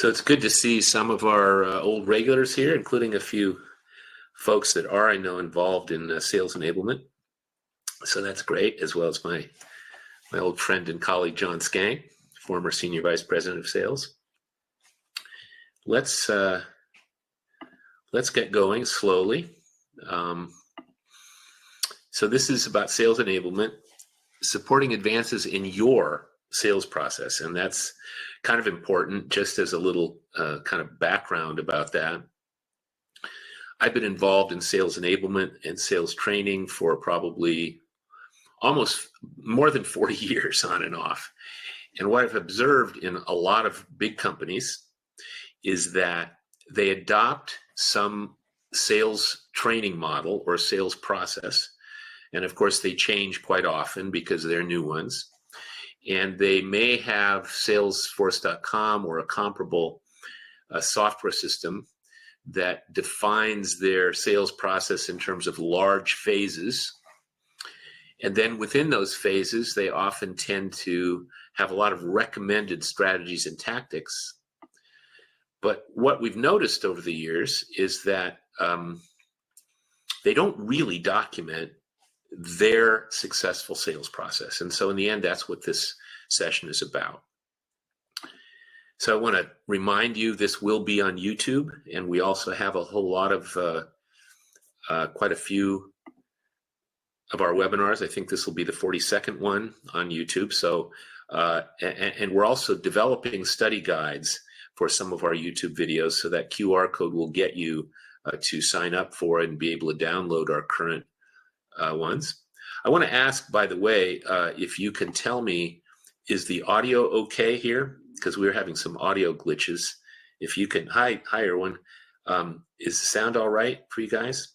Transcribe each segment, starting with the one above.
So it's good to see some of our old regulars here, including a few folks that are, I know, involved in sales enablement. So that's great, as well as my old friend and colleague, John Skang, former Senior Vice President of Sales. Let's get going slowly. So this is about sales enablement, supporting advances in your sales process. And that's kind of important, just as a little kind of background about that. I've been involved in sales enablement and sales training for probably almost more than 40 years on and off. And what I've observed in a lot of big companies is that they adopt some sales training model or sales process. And of course, they change quite often because they're new ones. And they may have Salesforce.com or a comparable software system that defines their sales process in terms of large phases. And then within those phases, they often tend to have a lot of recommended strategies and tactics. But what we've noticed over the years is that they don't really document their successful sales process. And so in the end, that's what this session is about. So I want to remind you, this will be on YouTube, and we also have a whole lot of, quite a few of our webinars. I think this will be the 42nd one on YouTube. So, and we're also developing study guides for some of our YouTube videos, so that QR code will get you to sign up for it and be able to download our current ones. I want to ask, by the way, if you can tell me, is the audio okay here? Because we're having some audio glitches. If you can, hi everyone. Is the sound all right for you guys?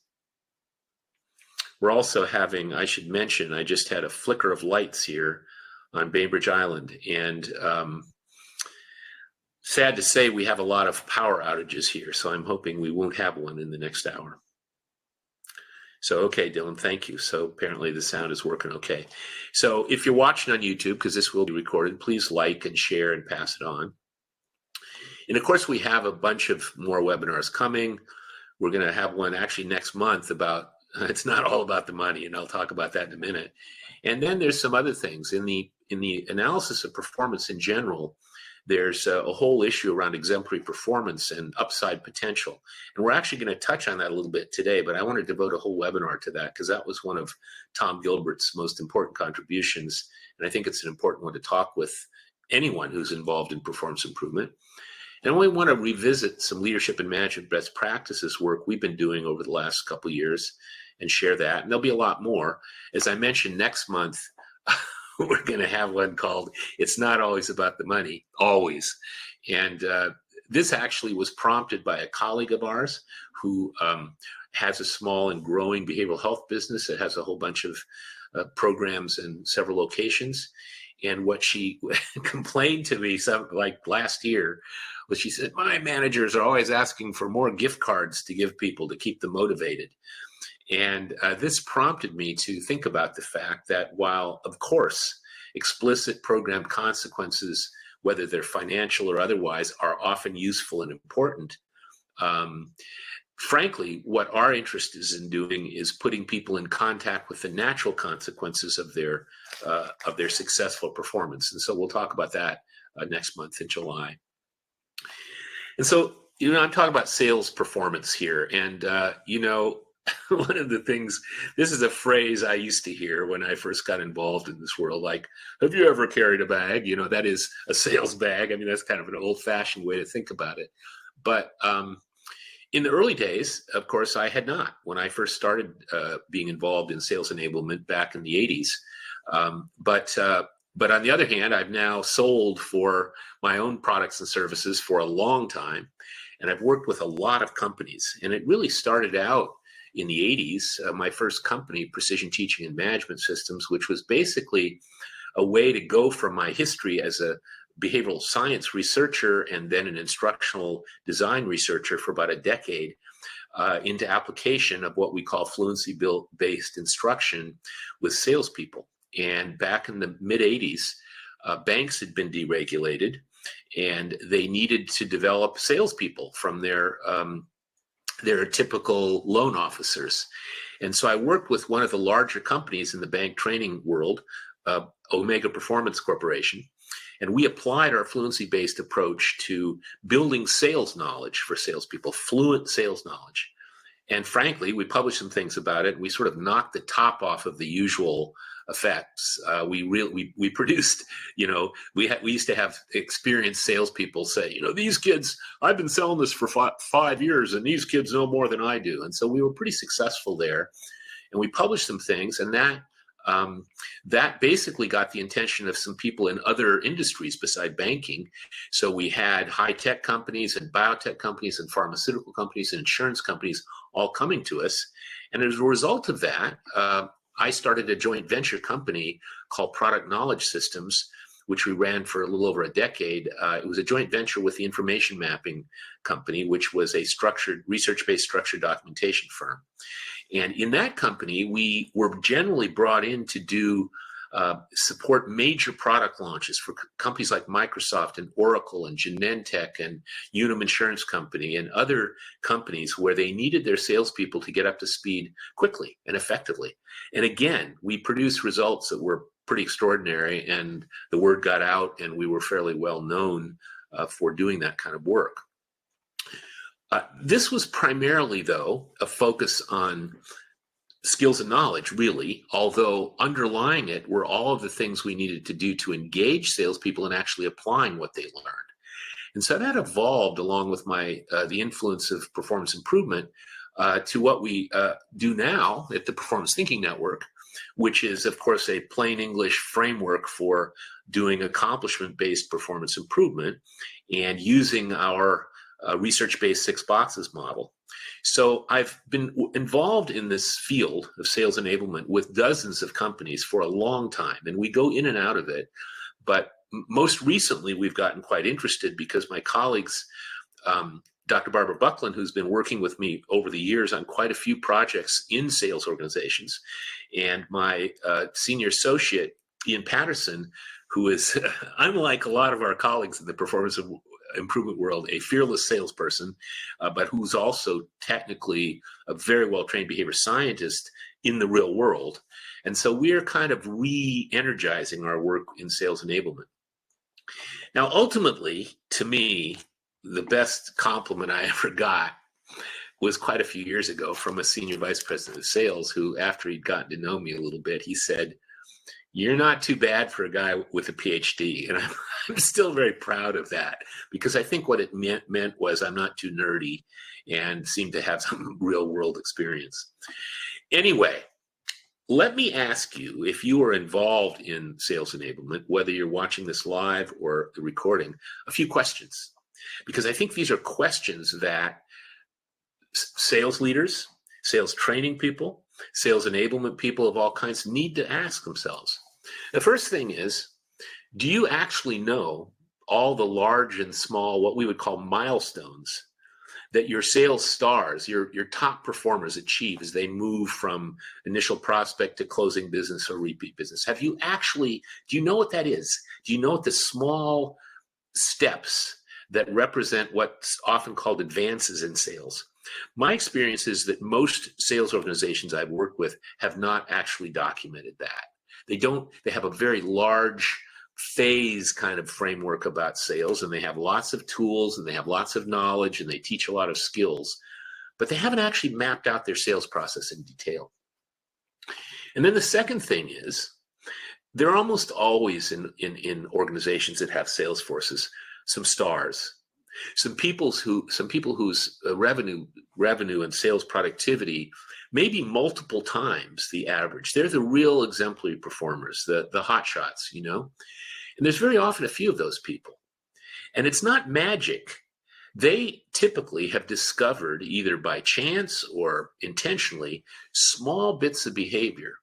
We're also having, I should mention, I just had a flicker of lights here on Bainbridge Island, and sad to say, we have a lot of power outages here, so I'm hoping we won't have one in the next hour. So, okay, Dylan, thank you. So apparently the sound is working okay. So if you're watching on YouTube, because this will be recorded, please like and share and pass it on. And of course, we have a bunch of more webinars coming. We're going to have one actually next month about, it's not all about the money, and I'll talk about that in a minute. And then there's some other things. In the analysis of performance in general, there's a whole issue around exemplary performance and upside potential. And we're actually going to touch on that a little bit today, but I want to devote a whole webinar to that because that was one of Tom Gilbert's most important contributions. And I think it's an important one to talk with anyone who's involved in performance improvement. And we want to revisit some leadership and management best practices work we've been doing over the last couple of years and share that. And there'll be a lot more. As I mentioned, next month, we're going to have one called It's Not Always About the Money, Always. And this actually was prompted by a colleague of ours who has a small and growing behavioral health business that has a whole bunch of programs in several locations. And what she complained to me like last year was, she said, my managers are always asking for more gift cards to give people to keep them motivated. And this prompted me to think about the fact that while, of course, explicit program consequences, whether they're financial or otherwise, are often useful and important, frankly, what our interest is in doing is putting people in contact with the natural consequences of their successful performance. And so we'll talk about that next month in July. And so, I'm talking about sales performance here. And, one of the things, this is a phrase I used to hear when I first got involved in this world, like, have you ever carried a bag? That is a sales bag. I mean, that's kind of an old-fashioned way to think about it. But in the early days, of course, I had not. When I first started being involved in sales enablement back in the 80s. But on the other hand, I've now sold for my own products and services for a long time. And I've worked with a lot of companies. And it really started out in the 80s, my first company, Precision Teaching and Management Systems, which was basically a way to go from my history as a behavioral science researcher and then an instructional design researcher for about a decade into application of what we call fluency-based instruction with salespeople. And back in the mid 80s, banks had been deregulated, and they needed to develop salespeople from their typical loan officers. And so I worked with one of the larger companies in the bank training world, Omega Performance Corporation, and we applied our fluency-based approach to building sales knowledge for salespeople, fluent sales knowledge. And frankly, we published some things about it. We sort of knocked the top off of the usual effects. We produced, we used to have experienced salespeople say, these kids, I've been selling this for 5 years, and these kids know more than I do. And so we were pretty successful there, and we published some things, and that basically got the attention of some people in other industries beside banking. So we had high-tech companies and biotech companies and pharmaceutical companies and insurance companies all coming to us. And as a result of that, I started a joint venture company called Product Knowledge Systems, which we ran for a little over a decade. It was a joint venture with the information mapping company, which was a research-based structured documentation firm. And in that company, we were generally brought in to do support major product launches for companies like Microsoft and Oracle and Genentech and Unum Insurance Company and other companies where they needed their salespeople to get up to speed quickly and effectively. And again, we produced results that were pretty extraordinary, and the word got out, and we were fairly well known for doing that kind of work. This was primarily, though, a focus on skills and knowledge, really, although underlying it were all of the things we needed to do to engage salespeople in actually applying what they learned. And so that evolved along with the influence of performance improvement to what we do now at the Performance Thinking Network, which is, of course, a plain English framework for doing accomplishment-based performance improvement and using our research-based 6 boxes model. So I've been involved in this field of sales enablement with dozens of companies for a long time, and we go in and out of it. But most recently, we've gotten quite interested because my colleagues, Dr. Barbara Buckland, who's been working with me over the years on quite a few projects in sales organizations, and my senior associate, Ian Patterson, who is, unlike a lot of our colleagues in the performance improvement world, a fearless salesperson, but who's also technically a very well-trained behavior scientist in the real world. And so we're kind of re-energizing our work in sales enablement. Now, ultimately, to me, the best compliment I ever got was quite a few years ago from a senior vice president of sales who, after he'd gotten to know me a little bit, he said, "You're not too bad for a guy with a PhD." And I'm still very proud of that, because I think what it meant was I'm not too nerdy and seem to have some real world experience. Anyway, let me ask you, if you are involved in sales enablement, whether you're watching this live or the recording, a few questions, because I think these are questions that sales leaders, sales training people, sales enablement people of all kinds need to ask themselves. The first thing is, do you actually know all the large and small, what we would call milestones, that your sales stars, your top performers achieve as they move from initial prospect to closing business or repeat business? Do you know what that is? Do you know what the small steps that represent what's often called advances in sales? My experience is that most sales organizations I've worked with have not actually documented that. They have a very large phase kind of framework about sales, and they have lots of tools and they have lots of knowledge and they teach a lot of skills, but they haven't actually mapped out their sales process in detail. And then the second thing is, there are almost always in organizations that have sales forces some stars, some people whose revenue and sales productivity may be multiple times the average. They're the real exemplary performers, the hot shots, And there's very often a few of those people. And it's not magic. They typically have discovered, either by chance or intentionally, small bits of behavior,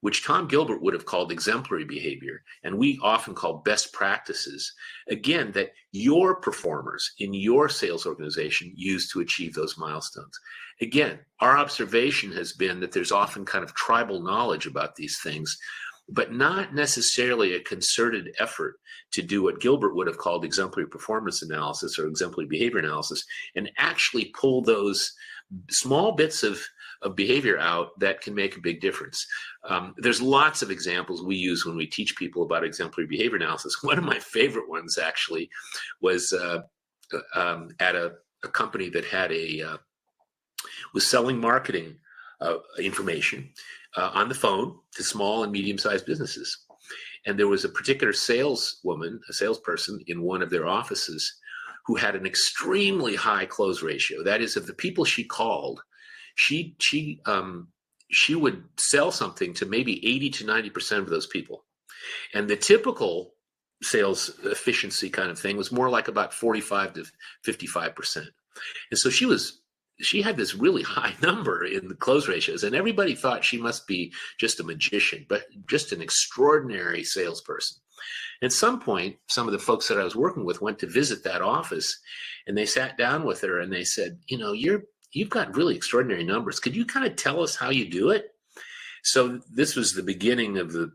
which Tom Gilbert would have called exemplary behavior, and we often call best practices, again, that your performers in your sales organization use to achieve those milestones. Again, our observation has been that there's often kind of tribal knowledge about these things, but not necessarily a concerted effort to do what Gilbert would have called exemplary performance analysis or exemplary behavior analysis, and actually pull those small bits of behavior out that can make a big difference. There's lots of examples we use when we teach people about exemplary behavior analysis. One of my favorite ones actually was at a company that had was selling marketing information on the phone to small and medium-sized businesses. And there was a particular saleswoman, a salesperson in one of their offices who had an extremely high close ratio. That is, of the people she called, she would sell something to maybe 80 to 90% of those people. And the typical sales efficiency kind of thing was more like about 45 to 55%. And so she had this really high number in the close ratios, and everybody thought she must be just a magician, but just an extraordinary salesperson. At some point, some of the folks that I was working with went to visit that office, and they sat down with her and they said, you've got really extraordinary numbers. Could you kind of tell us how you do it? So this was the beginning of that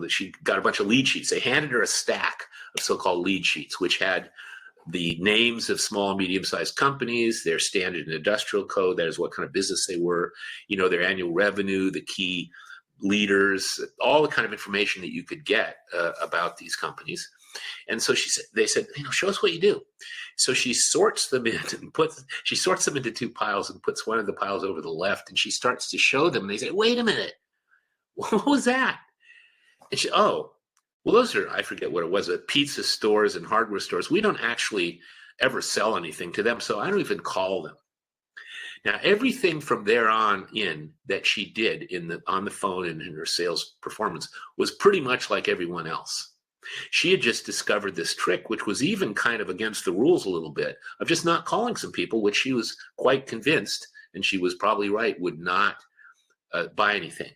she got a bunch of lead sheets. They handed her a stack of so-called lead sheets, which had the names of small and medium-sized companies, their standard and industrial code, that is what kind of business they were, their annual revenue, the key leaders, all the kind of information that you could get about these companies. And so they said, show us what you do. So she sorts them in and she sorts them into two piles and puts one of the piles over the left, and she starts to show them. And they say, wait a minute, what was that? And well, those are, I forget what it was, but pizza stores and hardware stores. We don't actually ever sell anything to them, so I don't even call them. Now, everything from there on in that she did on the phone and in her sales performance was pretty much like everyone else. She had just discovered this trick, which was even kind of against the rules a little bit, of just not calling some people, which she was quite convinced, and she was probably right, would not buy anything.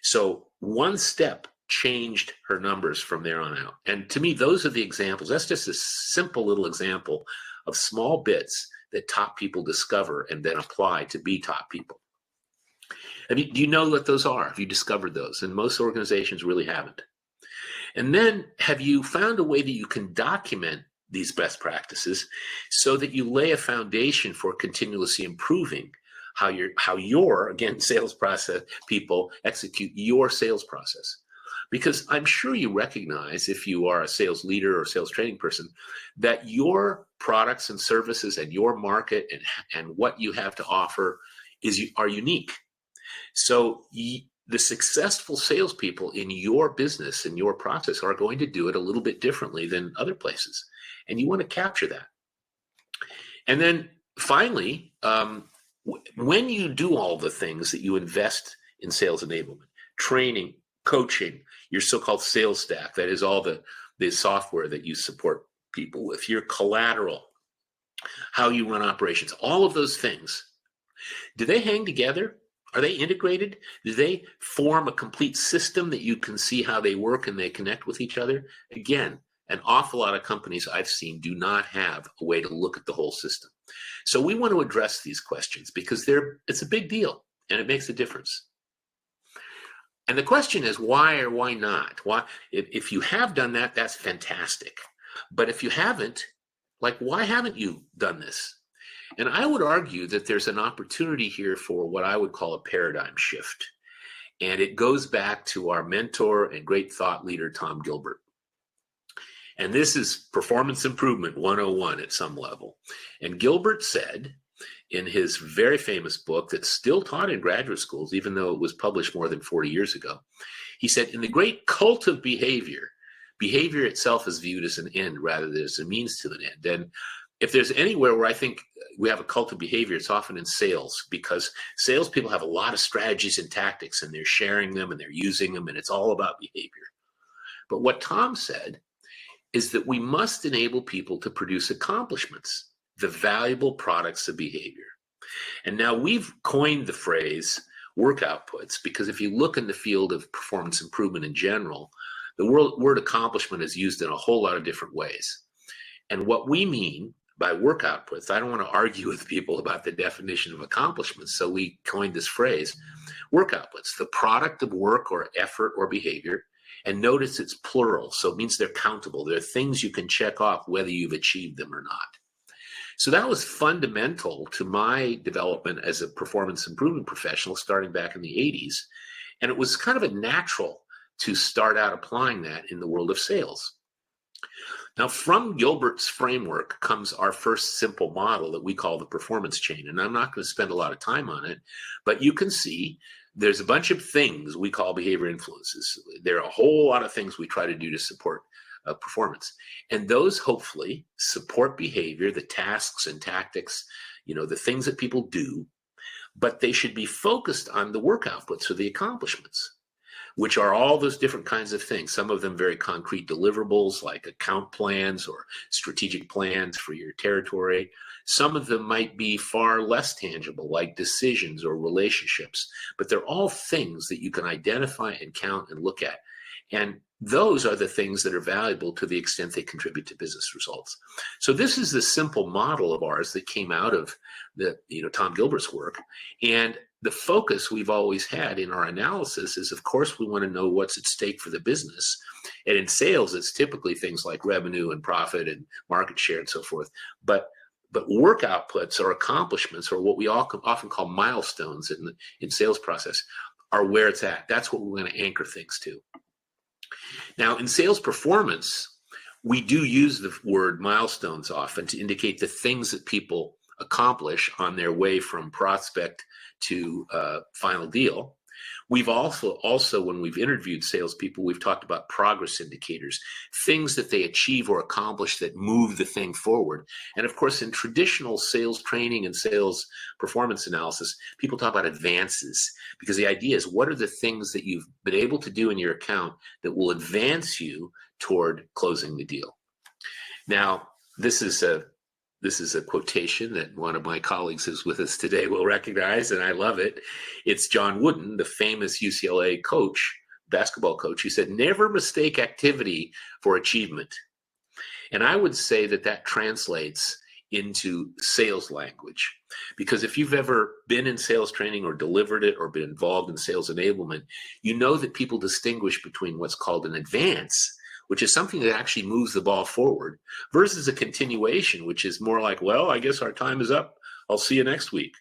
So one step changed her numbers from there on out. And to me, those are the examples. That's just a simple little example of small bits that top people discover and then apply to be top people. I mean, do you know what those are? Have you discovered those? And most organizations really haven't. And then have you found a way that you can document these best practices so that you lay a foundation for continuously improving how your, again, sales process people execute your sales process? Because I'm sure you recognize, if you are a sales leader or sales training person, that your products and services and your market and what you have to offer are unique. So the successful salespeople in your business and your process are going to do it a little bit differently than other places. And you want to capture that. And then finally, when you do all the things that you invest in sales enablement, training, coaching, your so-called sales stack, that is all the software that you support people with, your collateral, how you run operations, all of those things, do they hang together? Are they integrated? Do they form a complete system that you can see how they work and they connect with each other? Again, an awful lot of companies I've seen do not have a way to look at the whole system. So we want to address these questions because it's a big deal and it makes a difference. And the question is, why or why not? Why, if you have done that, that's fantastic. But if you haven't, why haven't you done this? And I would argue that there's an opportunity here for what I would call a paradigm shift. And it goes back to our mentor and great thought leader, Tom Gilbert. And this is performance improvement 101 at some level. And Gilbert said in his very famous book that's still taught in graduate schools, even though it was published more than 40 years ago, he said, in the great cult of behavior, behavior itself is viewed as an end rather than as a means to an end. And if there's anywhere where I think we have a cult of behavior, it's often in sales, because salespeople have a lot of strategies and tactics, and they're sharing them and they're using them, and it's all about behavior. But what Tom said is that we must enable people to produce accomplishments, the valuable products of behavior. And now we've coined the phrase work outputs, because if you look in the field of performance improvement in general, the word accomplishment is used in a whole lot of different ways. And what we mean by work outputs, I don't want to argue with people about the definition of accomplishments, so we coined this phrase, work outputs, the product of work or effort or behavior And notice it's plural, so it means they're countable. They're things you can check off whether you've achieved them or not. So that was fundamental to my development as a performance improvement professional starting back in the 80s. And it was kind of a natural to start out applying that in the world of sales. Now, from Gilbert's framework comes our first simple model that we call the performance chain. And I'm not going to spend a lot of time on it, but you can see there's a bunch of things we call behavior influences. There are a whole lot of things we try to do to support performance. And those hopefully support behavior, the tasks and tactics, the things that people do, but they should be focused on the work outputs or the accomplishments, which are all those different kinds of things. Some of them very concrete deliverables like account plans or strategic plans for your territory. Some of them might be far less tangible, like decisions or relationships, but they're all things that you can identify and count and look at. And those are the things that are valuable to the extent they contribute to business results. So this is the simple model of ours that came out of Tom Gilbert's work. And the focus we've always had in our analysis is, of course, we want to know what's at stake for the business. And in sales, it's typically things like revenue and profit and market share and so forth. But work outputs or accomplishments, or what we often call milestones in sales process, are where it's at. That's what we're going to anchor things to. Now, in sales performance, we do use the word milestones often to indicate the things that people accomplish on their way from prospect to final deal. We've also, when we've interviewed salespeople, we've talked about progress indicators, things that they achieve or accomplish that move the thing forward. And of course, in traditional sales training and sales performance analysis, people talk about advances, because the idea is, what are the things that you've been able to do in your account that will advance you toward closing the deal? Now, this is a quotation that one of my colleagues who's with us today will recognize, and I love it. It's John Wooden, the famous UCLA basketball coach, who said, "Never mistake activity for achievement." And I would say that translates into sales language, because if you've ever been in sales training or delivered it or been involved in sales enablement, you know that people distinguish between what's called an advance, which is something that actually moves the ball forward, versus a continuation, which is more like, well, I guess our time is up. I'll see you next week.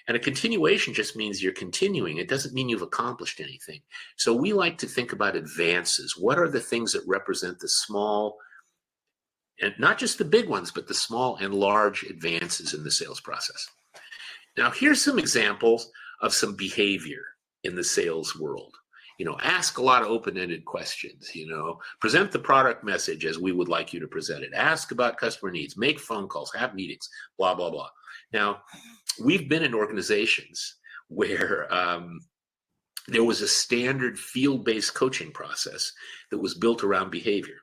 And a continuation just means you're continuing. It doesn't mean you've accomplished anything. So we like to think about advances. What are the things that represent the small, and not just the big ones, but the small and large advances in the sales process? Now, here's some examples of some behavior in the sales world. Ask a lot of open-ended questions, present the product message as we would like you to present it, ask about customer needs, make phone calls, have meetings, blah, blah, blah. Now, we've been in organizations where there was a standard field-based coaching process that was built around behavior.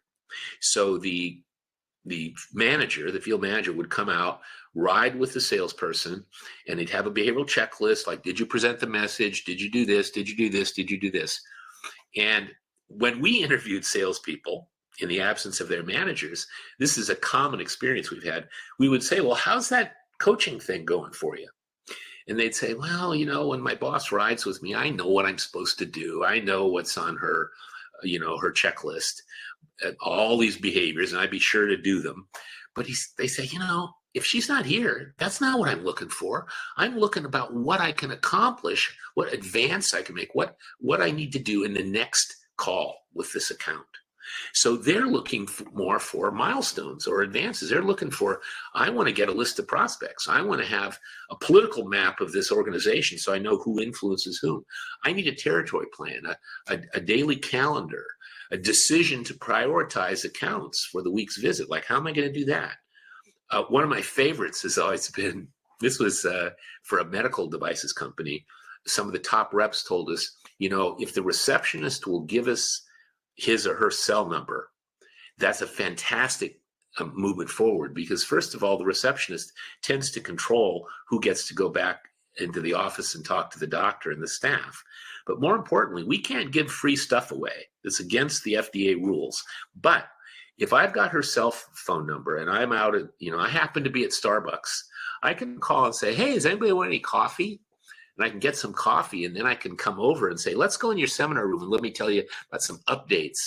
So the field manager would come out, ride with the salesperson, and they'd have a behavioral checklist like, did you present the message? Did you do this? Did you do this? Did you do this? And when we interviewed salespeople in the absence of their managers, this is a common experience we've had. We would say, well, how's that coaching thing going for you? And they'd say, well, when my boss rides with me, I know what I'm supposed to do. I know what's on her checklist, all these behaviors, and I'd be sure to do them. But they say, if she's not here, that's not what I'm looking for. I'm looking about what I can accomplish, what advance I can make, what I need to do in the next call with this account. So they're looking more for milestones or advances. They're looking for, I want to get a list of prospects. I want to have a political map of this organization so I know who influences whom. I need a territory plan, a daily calendar, a decision to prioritize accounts for the week's visit. Like, how am I going to do that? One of my favorites has always been, this was for a medical devices company. Some of the top reps told us, if the receptionist will give us his or her cell number, that's a fantastic movement forward, because first of all, the receptionist tends to control who gets to go back into the office and talk to the doctor and the staff. But more importantly, we can't give free stuff away. It's against the FDA rules. But if I've got her cell phone number and I'm out at, I happen to be at Starbucks, I can call and say, hey, does anybody want any coffee? and I can get some coffee, and then I can come over and say, let's go in your seminar room and let me tell you about some updates,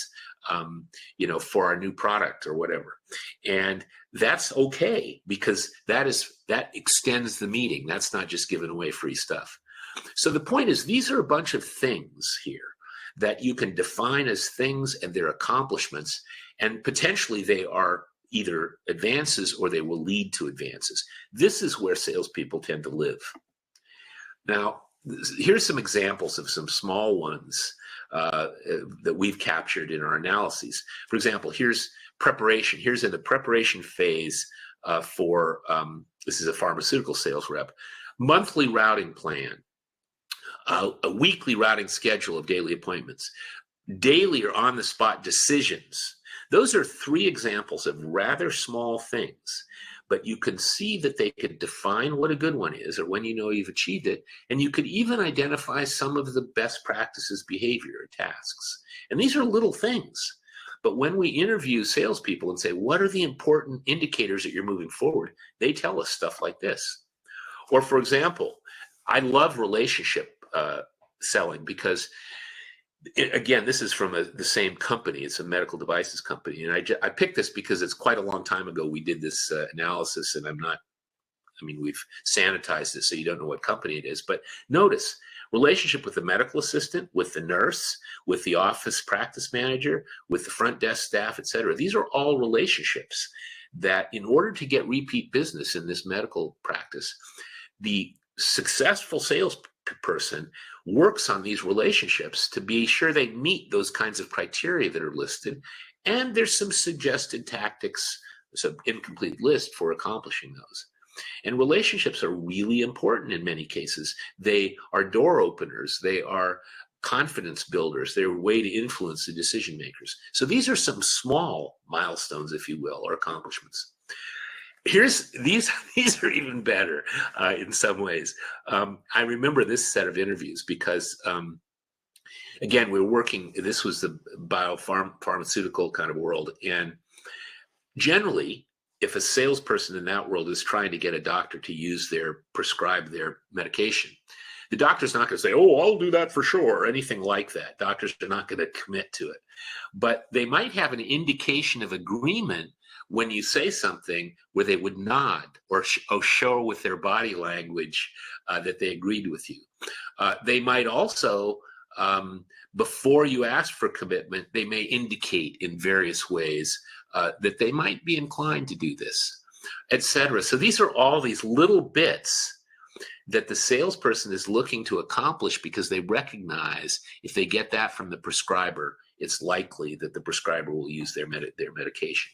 for our new product or whatever. And that's okay, because that extends the meeting. That's not just giving away free stuff. So the point is, these are a bunch of things here that you can define as things and their accomplishments, and potentially they are either advances or they will lead to advances. This is where salespeople tend to live. Now, here's some examples of some small ones that we've captured in our analyses. For example, here's preparation. Here's in the preparation phase for, this is a pharmaceutical sales rep, monthly routing plan, a weekly routing schedule of daily appointments, daily or on-the-spot decisions. Those are 3 examples of rather small things, but you can see that they could define what a good one is, or when you know you've achieved it, and you could even identify some of the best practices, behavior, or tasks. And these are little things, but when we interview salespeople and say, what are the important indicators that you're moving forward, they tell us stuff like this. Or for example, I love relationship selling, because again, this is from the same company. It's a medical devices company. And I picked this because it's quite a long time ago we did this analysis, and we've sanitized it so you don't know what company it is. But notice, relationship with the medical assistant, with the nurse, with the office practice manager, with the front desk staff, et cetera. These are all relationships that, in order to get repeat business in this medical practice, the successful salesperson works on these relationships to be sure they meet those kinds of criteria that are listed. And there's some suggested tactics, some incomplete list for accomplishing those. And relationships are really important in many cases. They are door openers. They are confidence builders. They're a way to influence the decision makers. So these are some small milestones, if you will, or accomplishments. These are even better in some ways. I remember this set of interviews because, again, this was the pharmaceutical kind of world. And generally, if a salesperson in that world is trying to get a doctor to prescribe their medication, the doctor's not going to say, oh, I'll do that for sure, or anything like that. Doctors are not going to commit to it. But they might have an indication of agreement when you say something where they would nod or show with their body language that they agreed with you. They might also, before you ask for commitment, they may indicate in various ways that they might be inclined to do this, etc. So these are all these little bits that the salesperson is looking to accomplish, because they recognize if they get that from the prescriber, it's likely that the prescriber will use their medication.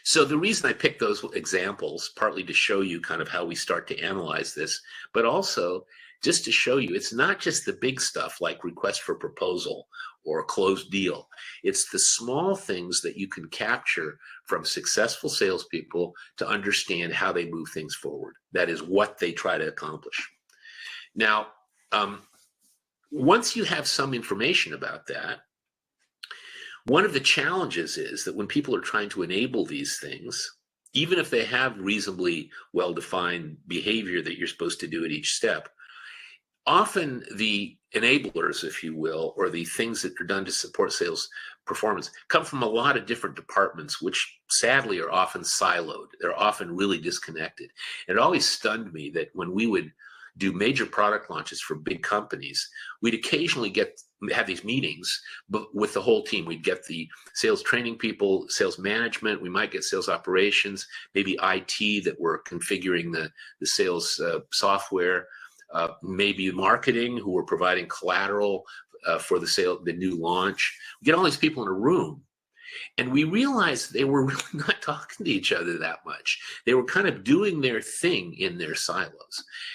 So the reason I picked those examples, partly to show you kind of how we start to analyze this, but also just to show you it's not just the big stuff like request for proposal or a closed deal. It's the small things that you can capture from successful salespeople to understand how they move things forward. That is what they try to accomplish. Now, once you have some information about that, one of the challenges is that when people are trying to enable these things, even if they have reasonably well-defined behavior that you're supposed to do at each step, often the enablers, if you will, or the things that are done to support sales performance come from a lot of different departments, which sadly are often siloed. They're often really disconnected. And it always stunned me that when we would do major product launches for big companies, we'd occasionally have these meetings with the whole team. We'd get the sales training people, sales management, we might get sales operations, maybe IT that were configuring the sales software, maybe marketing who were providing collateral for the new launch. We get all these people in a room, and we realized they were really not talking to each other that much. They were kind of doing their thing in their silos.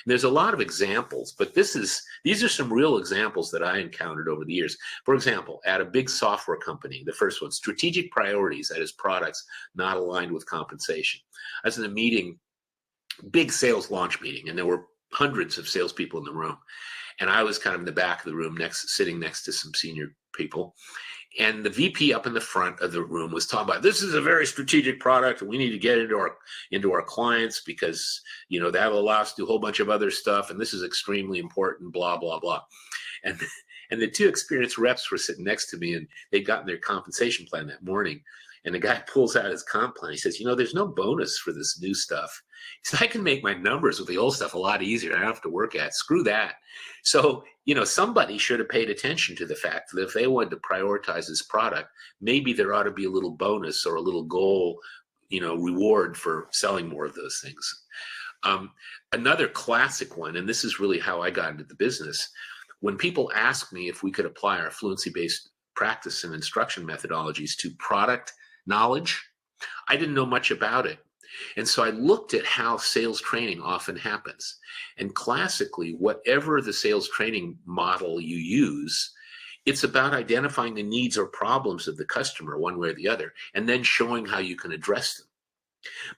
And there's a lot of examples, but these are some real examples that I encountered over the years. For example, at a big software company, the first one, strategic priorities, that is products not aligned with compensation. I was in a meeting, big sales launch meeting, and there were hundreds of salespeople in the room. And I was kind of in the back of the room, sitting next to some senior people. And the VP up in the front of the room was talking about, this is a very strategic product and we need to get into our clients because, that'll allow us to do a whole bunch of other stuff. And this is extremely important, blah, blah, blah. And the two experienced reps were sitting next to me and they'd gotten their compensation plan that morning. And the guy pulls out his comp plan. He says, there's no bonus for this new stuff. He said, I can make my numbers with the old stuff a lot easier. I don't have to work at it. Screw that. So, somebody should have paid attention to the fact that if they wanted to prioritize this product, maybe there ought to be a little bonus or a little goal, reward for selling more of those things. Another classic one, and this is really how I got into the business, when people ask me if we could apply our fluency-based practice and instruction methodologies to product knowledge, I didn't know much about it. And so I looked at how sales training often happens. And classically, whatever the sales training model you use, it's about identifying the needs or problems of the customer one way or the other, and then showing how you can address them.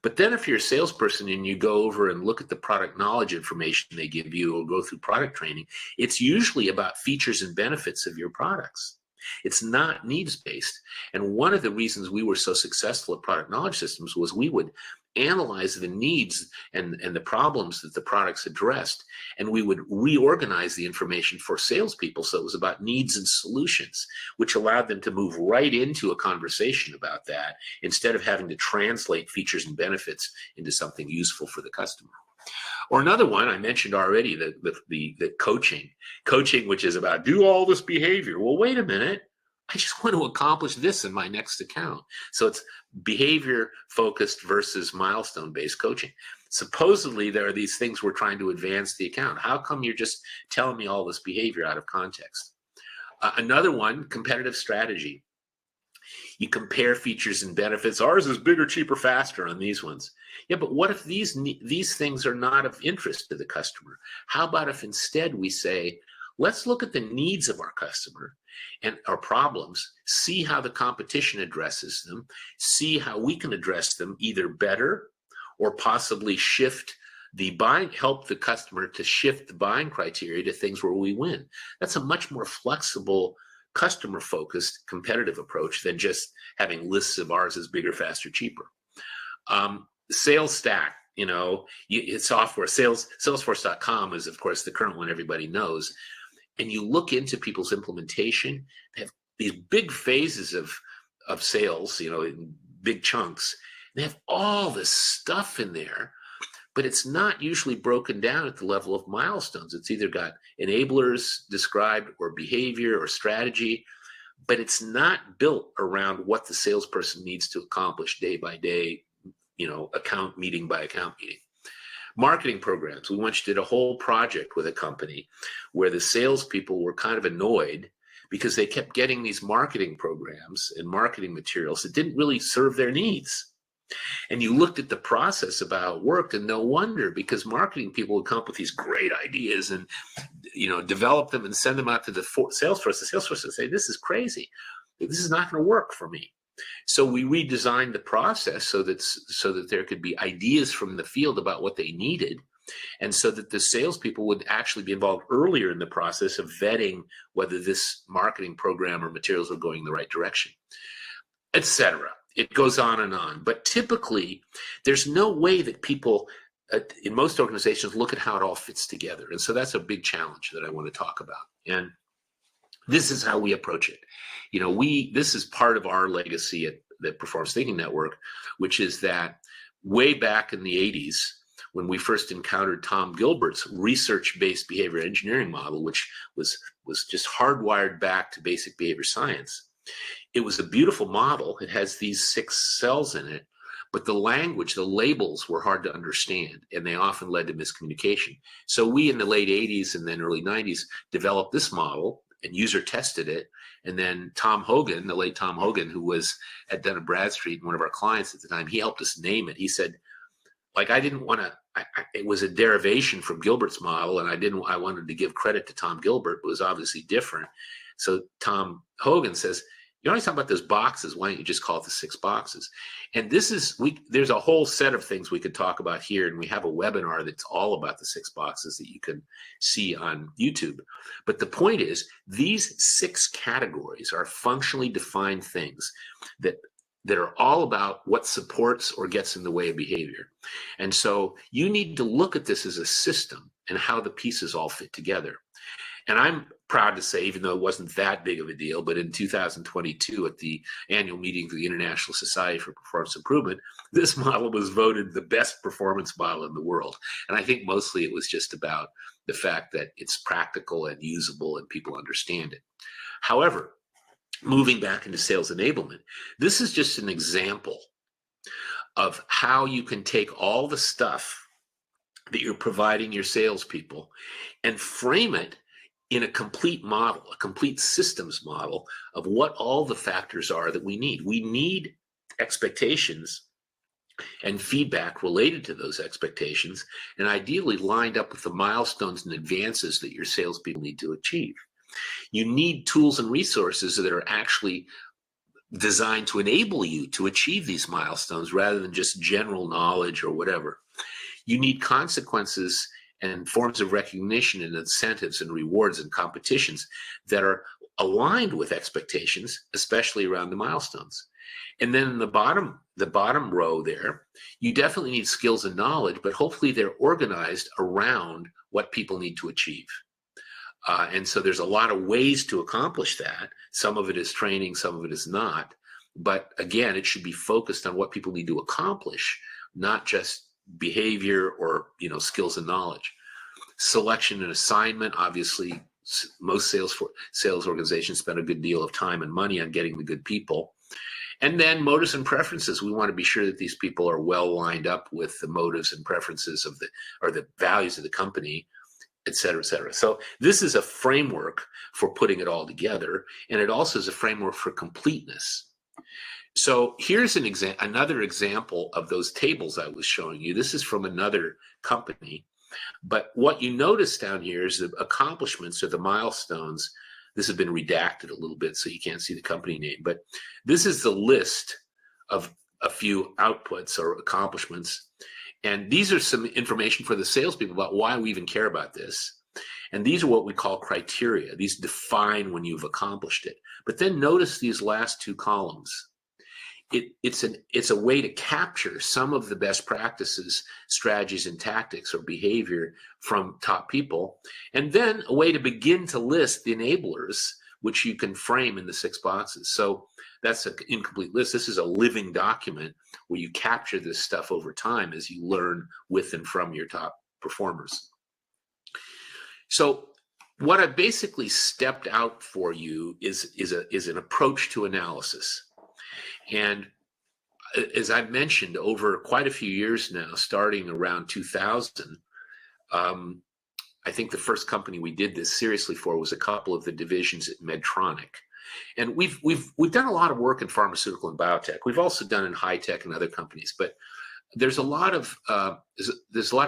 But then if you're a salesperson and you go over and look at the product knowledge information they give you or go through product training, it's usually about features and benefits of your products. It's not needs-based. And one of the reasons we were so successful at product knowledge systems was we would analyze the needs and the problems that the products addressed, and we would reorganize the information for salespeople so it was about needs and solutions, which allowed them to move right into a conversation about that instead of having to translate features and benefits into something useful for the customer. Or another one I mentioned already, the coaching, which is about do all this behavior. Well, wait a minute. I just want to accomplish this in my next account. So it's behavior focused versus milestone based coaching. Supposedly there are these things we're trying to advance the account. How come you're just telling me all this behavior out of context? Another one, competitive strategy. You compare features and benefits. Ours is bigger, cheaper, faster on these ones. Yeah, but what if these things are not of interest to the customer? How about if instead we say, let's look at the needs of our customer and our problems, see how the competition addresses them, see how we can address them either better or possibly help the customer to shift the buying criteria to things where we win. That's a much more flexible, customer-focused, competitive approach than just having lists of ours is bigger, faster, cheaper. Sales stack, it's software. Salesforce.com is, of course, the current one everybody knows. And you look into people's implementation, they have these big phases of sales, in big chunks. They have all this stuff in there, but it's not usually broken down at the level of milestones. It's either got enablers described or behavior or strategy, but it's not built around what the salesperson needs to accomplish day by day, account meeting by account meeting. Marketing programs. We once did a whole project with a company where the salespeople were kind of annoyed because they kept getting these marketing programs and marketing materials that didn't really serve their needs. And you looked at the process of how it worked, and no wonder, because marketing people would come up with these great ideas and develop them and send them out to the sales force. The sales force would say, this is crazy. This is not going to work for me. So we redesigned the process so that there could be ideas from the field about what they needed, and so that the salespeople would actually be involved earlier in the process of vetting whether this marketing program or materials are going in the right direction, etc. It goes on and on. But typically, there's no way that people in most organizations look at how it all fits together. And so that's a big challenge that I want to talk about. And this is how we approach it. This is part of our legacy at the Performance Thinking Network, which is that way back in the 80s, when we first encountered Tom Gilbert's research-based behavior engineering model, which was just hardwired back to basic behavior science, it was a beautiful model. It has these 6 cells in it, but the language, the labels were hard to understand, and they often led to miscommunication. So we, in the late 80s and then early 90s, developed this model and user tested it. And then Tom Hogan, the late Tom Hogan, who was at Dun & Bradstreet, one of our clients at the time, he helped us name it. He said, it was a derivation from Gilbert's model, and I wanted to give credit to Tom Gilbert, but it was obviously different. So Tom Hogan says, You always talk about those boxes. Why don't you just call it the 6 boxes? And there's a whole set of things we could talk about here. And we have a webinar that's all about the 6 boxes that you can see on YouTube. But the point is, these 6 categories are functionally defined things that are all about what supports or gets in the way of behavior. And so you need to look at this as a system and how the pieces all fit together. And I'm proud to say, even though it wasn't that big of a deal, but in 2022 at the annual meeting of the International Society for Performance Improvement, this model was voted the best performance model in the world. And I think mostly it was just about the fact that it's practical and usable and people understand it. However, moving back into sales enablement, this is just an example of how you can take all the stuff that you're providing your salespeople and frame it in a complete model, a complete systems model of what all the factors are that we need. We need expectations and feedback related to those expectations, and ideally lined up with the milestones and advances that your salespeople need to achieve. You need tools and resources that are actually designed to enable you to achieve these milestones rather than just general knowledge or whatever. You need consequences and forms of recognition and incentives and rewards and competitions that are aligned with expectations, especially around the milestones. And then in the bottom row there, you definitely need skills and knowledge, but hopefully they're organized around what people need to achieve. And so there's a lot of ways to accomplish that. Some of it is training, some of it is not. But again, it should be focused on what people need to accomplish, not just behavior or skills and knowledge. Selection and assignment, obviously, most sales organizations spend a good deal of time and money on getting the good people. And then motives and preferences. We want to be sure that these people are well lined up with the motives and preferences of the values of the company, et cetera, et cetera. So this is a framework for putting it all together, and it also is a framework for completeness. So here's another example of those tables I was showing you. This is from another company, but what you notice down here is the accomplishments or the milestones. This has been redacted a little bit so you can't see the company name, but this is the list of a few outputs or accomplishments. And these are some information for the salespeople about why we even care about this. And these are what we call criteria. These define when you've accomplished it. But then notice these last 2 columns. It's a way to capture some of the best practices, strategies, and tactics or behavior from top people, and then a way to begin to list the enablers, which you can frame in the 6 boxes. So that's an incomplete list. This is a living document where you capture this stuff over time as you learn with and from your top performers. So what I basically stepped out for you is an approach to analysis. And as I mentioned, over quite a few years now, starting around 2000, I think the first company we did this seriously for was a couple of the divisions at Medtronic. And we've done a lot of work in pharmaceutical and biotech. We've also done in high tech and other companies, but there's a lot of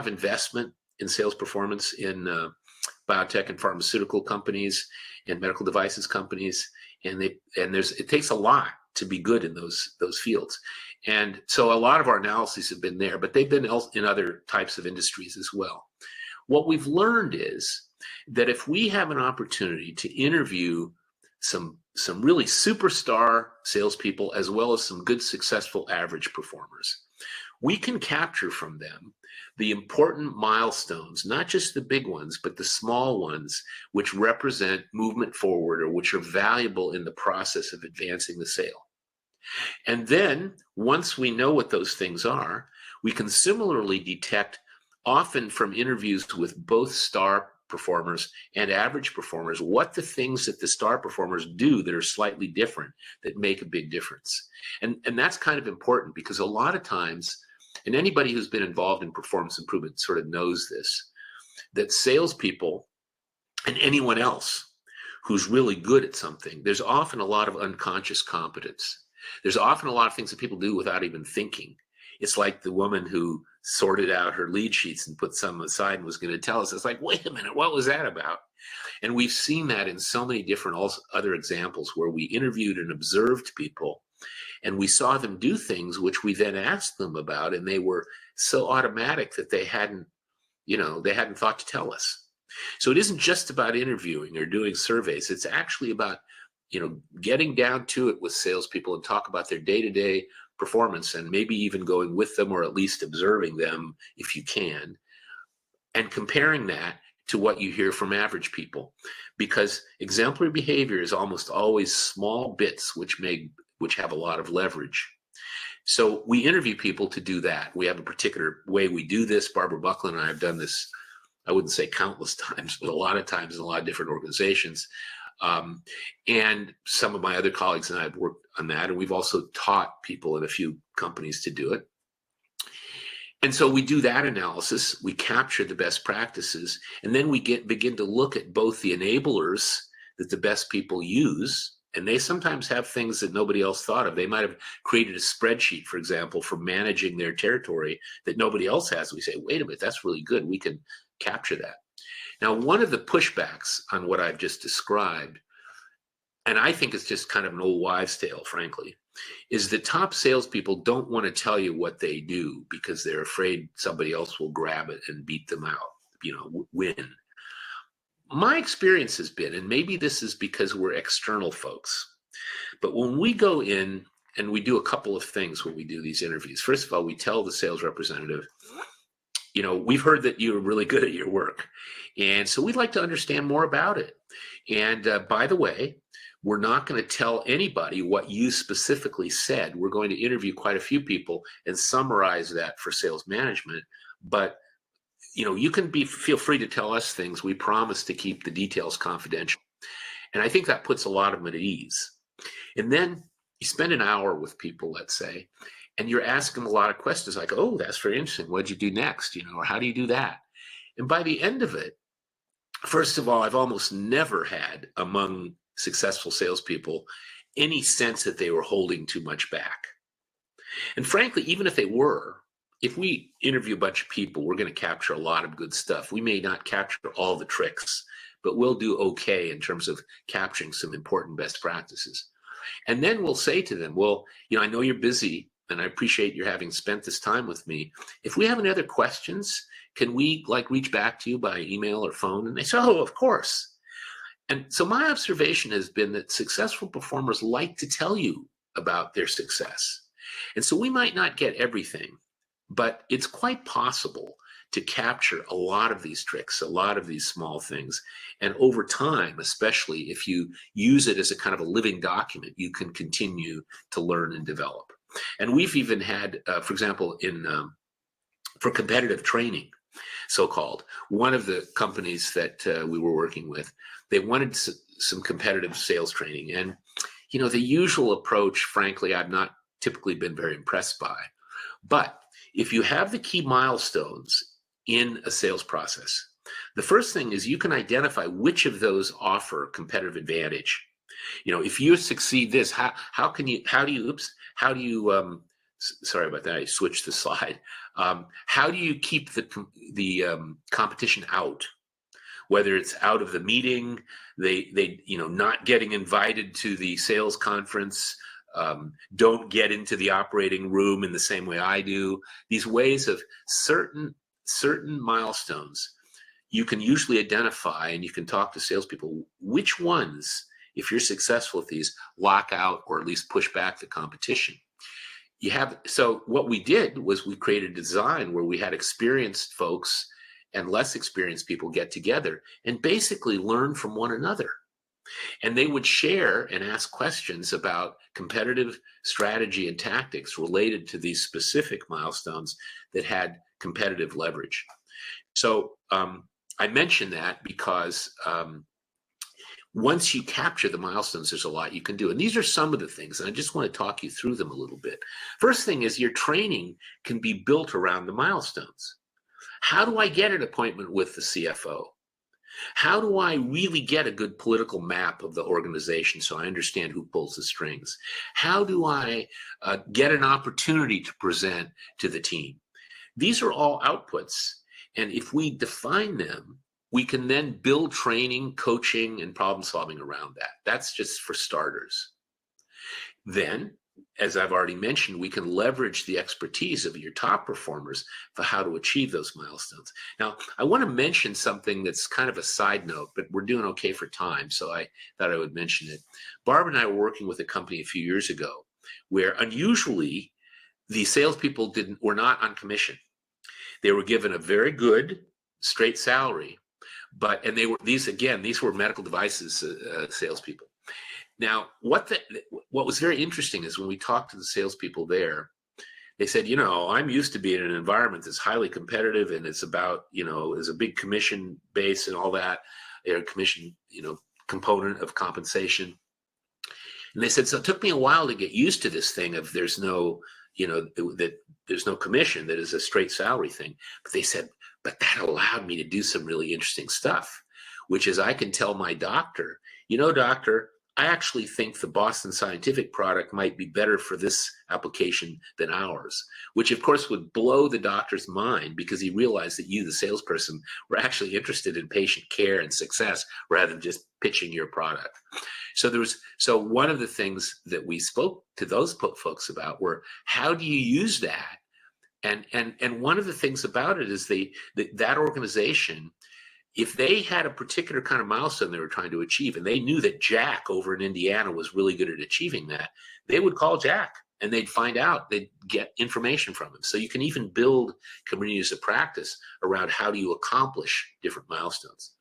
investment in sales performance in biotech and pharmaceutical companies and medical devices companies, and it takes a lot to be good in those fields. And so a lot of our analyses have been there, but they've been in other types of industries as well. What we've learned is that if we have an opportunity to interview some really superstar salespeople as well as some good, successful average performers, we can capture from them the important milestones, not just the big ones, but the small ones, which represent movement forward or which are valuable in the process of advancing the sale. And then once we know what those things are, we can similarly detect, often from interviews with both star performers and average performers, what the things that the star performers do that are slightly different that make a big difference. And that's kind of important because a lot of times, and anybody who's been involved in performance improvement sort of knows this, that salespeople and anyone else who's really good at something, there's often a lot of unconscious competence. There's often a lot of things that people do without even thinking. It's like the woman who sorted out her lead sheets and put some aside and was going to tell us. It's like, wait a minute, what was that about? And we've seen that in so many different other examples where we interviewed and observed people, and we saw them do things which we then asked them about, and they were so automatic that they hadn't thought to tell us. So it isn't just about interviewing or doing surveys. It's actually about, getting down to it with salespeople and talk about their day-to-day performance, and maybe even going with them or at least observing them if you can, and comparing that to what you hear from average people. Because exemplary behavior is almost always small bits which have a lot of leverage. So we interview people to do that. We have a particular way we do this. Barbara Buckland and I have done this, I wouldn't say countless times, but a lot of times in a lot of different organizations. And some of my other colleagues and I have worked on that. And we've also taught people in a few companies to do it. And so we do that analysis, we capture the best practices, and then we begin to look at both the enablers that the best people use, and they sometimes have things that nobody else thought of. They might have created a spreadsheet, for example, for managing their territory that nobody else has. We say, wait a minute, that's really good. We can capture that. Now, one of the pushbacks on what I've just described, and I think it's just kind of an old wives' tale, frankly, is that top salespeople don't want to tell you what they do because they're afraid somebody else will grab it and beat them out, win. My experience has been, and maybe this is because we're external folks, but when we go in and we do a couple of things when we do these interviews. First of all, we tell the sales representative, we've heard that you're really good at your work, and so we'd like to understand more about it. And by the way, we're not going to tell anybody what you specifically said. We're going to interview quite a few people and summarize that for sales management. But, you can feel free to tell us things. We promise to keep the details confidential. And I think that puts a lot of them at ease. And then you spend an hour with people, let's say, and you're asking them a lot of questions like, oh, that's very interesting. What'd you do next? Or how do you do that? And by the end of it, first of all, I've almost never had among successful salespeople any sense that they were holding too much back. And frankly, even if they were, if we interview a bunch of people, we're going to capture a lot of good stuff. We may not capture all the tricks, but we'll do okay in terms of capturing some important best practices. And then we'll say to them, well, I know you're busy and I appreciate your having spent this time with me. If we have any other questions, can we reach back to you by email or phone? And they say, oh, of course. And so my observation has been that successful performers like to tell you about their success. And so we might not get everything, but it's quite possible to capture a lot of these tricks, a lot of these small things. And over time, especially if you use it as a kind of a living document, you can continue to learn and develop. And we've even had, for example, for competitive training, so-called, one of the companies that we were working with, they wanted some competitive sales training. And, the usual approach, frankly, I've not typically been very impressed by. But if you have the key milestones in a sales process, the first thing is you can identify which of those offer competitive advantage. If you succeed this, sorry about that, I switched the slide. How do you keep the competition out? Whether it's out of the meeting, they not getting invited to the sales conference, don't get into the operating room in the same way I do. These ways of certain milestones, you can usually identify, and you can talk to salespeople, which ones, if you're successful with these, lock out or at least push back the competition. So what we did was we created a design where we had experienced folks and less experienced people get together and basically learn from one another. And they would share and ask questions about competitive strategy and tactics related to these specific milestones that had competitive leverage. So I mention that because once you capture the milestones, there's a lot you can do. And these are some of the things, and I just want to talk you through them a little bit. First thing is your training can be built around the milestones. How do I get an appointment with the CFO? How do I really get a good political map of the organization so I understand who pulls the strings? How do I get an opportunity to present to the team? These are all outputs. And if we define them, we can then build training, coaching, and problem solving around that. That's just for starters. Then, as I've already mentioned, we can leverage the expertise of your top performers for how to achieve those milestones. Now, I want to mention something that's kind of a side note, but we're doing okay for time, so I thought I would mention it. Barb and I were working with a company a few years ago where unusually the salespeople were not on commission. They were given a very good straight salary, and these were medical devices salespeople. Now, what was very interesting is when we talked to the salespeople there, they said, I'm used to being in an environment that's highly competitive and it's about, there's a big commission base and all that, commission, component of compensation. And they said, so it took me a while to get used to this thing of there's no, that there's no commission, that is a straight salary thing. But they said, but that allowed me to do some really interesting stuff, which is I can tell my doctor, doctor, I actually think the Boston Scientific product might be better for this application than ours, which of course would blow the doctor's mind because he realized that you, the salesperson, were actually interested in patient care and success rather than just pitching your product. So one of the things that we spoke to those folks about were, how do you use that? And one of the things about it is that organization, if they had a particular kind of milestone they were trying to achieve, and they knew that Jack over in Indiana was really good at achieving that, they would call Jack and they'd find out, they'd get information from him. So you can even build communities of practice around how do you accomplish different milestones.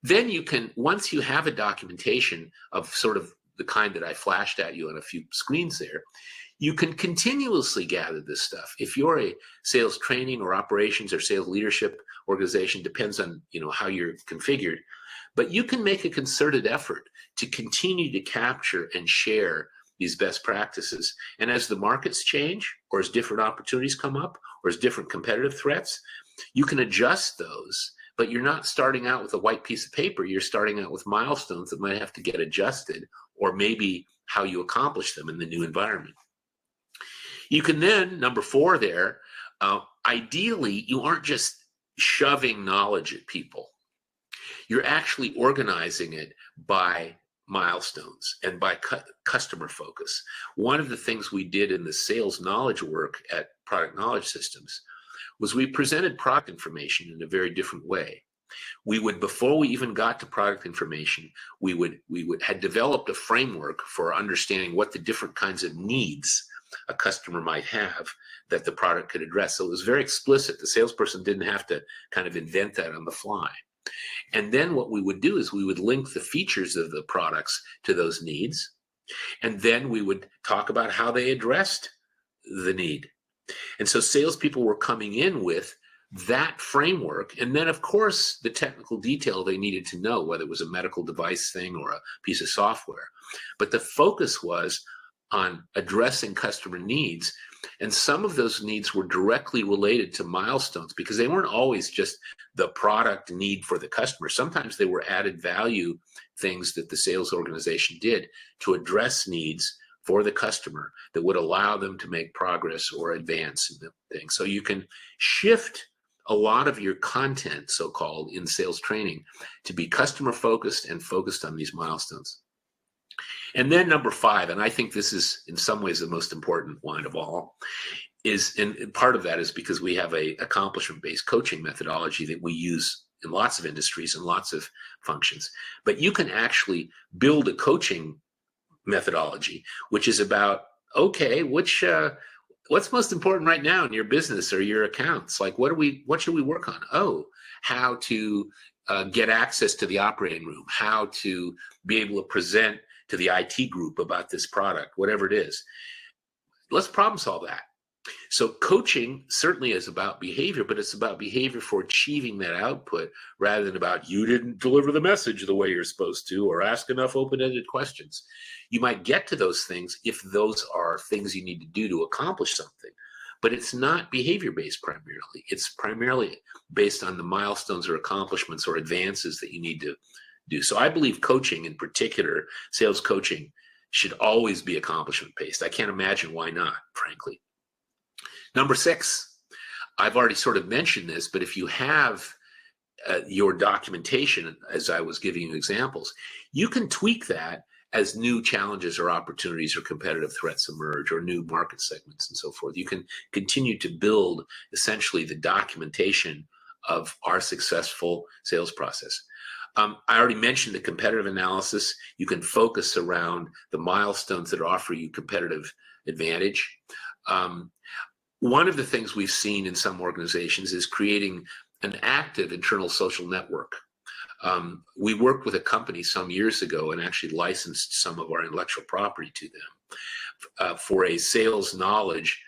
Then you can, once you have a documentation of sort of the kind that I flashed at you on a few screens there, you can continuously gather this stuff. If you're a sales training or operations or sales leadership organization, depends on how you're configured, but you can make a concerted effort to continue to capture and share these best practices. And as the markets change, or as different opportunities come up, or as different competitive threats, you can adjust those, but you're not starting out with a white piece of paper. You're starting out with milestones that might have to get adjusted, or maybe how you accomplish them in the new environment. You can then, number 4 there, ideally, you aren't just shoving knowledge at people. You're actually organizing it by milestones and by customer focus. One of the things we did in the sales knowledge work at Product Knowledge Systems was we presented product information in a very different way. We would, before we even got to product information, we had developed a framework for understanding what the different kinds of needs a customer might have that the product could address. So it was very explicit. The salesperson didn't have to kind of invent that on the fly. And then what we would do is we would link the features of the products to those needs. And then we would talk about how they addressed the need. And so salespeople were coming in with that framework. And then, of course, the technical detail they needed to know, whether it was a medical device thing or a piece of software. But the focus was on addressing customer needs. And some of those needs were directly related to milestones because they weren't always just the product need for the customer. Sometimes they were added value things that the sales organization did to address needs for the customer that would allow them to make progress or advance in the thing. So you can shift a lot of your content, so-called, in sales training to be customer focused and focused on these milestones. And then number 5, and I think this is in some ways the most important one of all, and part of that is because we have a accomplishment-based coaching methodology that we use in lots of industries and lots of functions. But you can actually build a coaching methodology, which is about, okay, what's most important right now in your business or your accounts? Like, what should we work on? Oh, how to get access to the operating room, how to be able to present to the IT group about this product, whatever it is. Let's problem solve that. So coaching certainly is about behavior, but it's about behavior for achieving that output rather than about you didn't deliver the message the way you're supposed to or ask enough open-ended questions. You might get to those things if those are things you need to do to accomplish something. but it's not behavior-based primarily. It's primarily based on the milestones or accomplishments or advances that you need to do. So I believe coaching, in particular, sales coaching, should always be accomplishment-based. I can't imagine why not, frankly. Number 6, I've already sort of mentioned this, but if you have your documentation, as I was giving you examples, you can tweak that as new challenges or opportunities or competitive threats emerge, or new market segments and so forth. You can continue to build essentially the documentation of our successful sales process. I already mentioned the competitive analysis. You can focus around the milestones that offer you competitive advantage. One of the things we've seen in some organizations is creating an active internal social network. We worked with a company some years ago and actually licensed some of our intellectual property to them for a sales knowledge.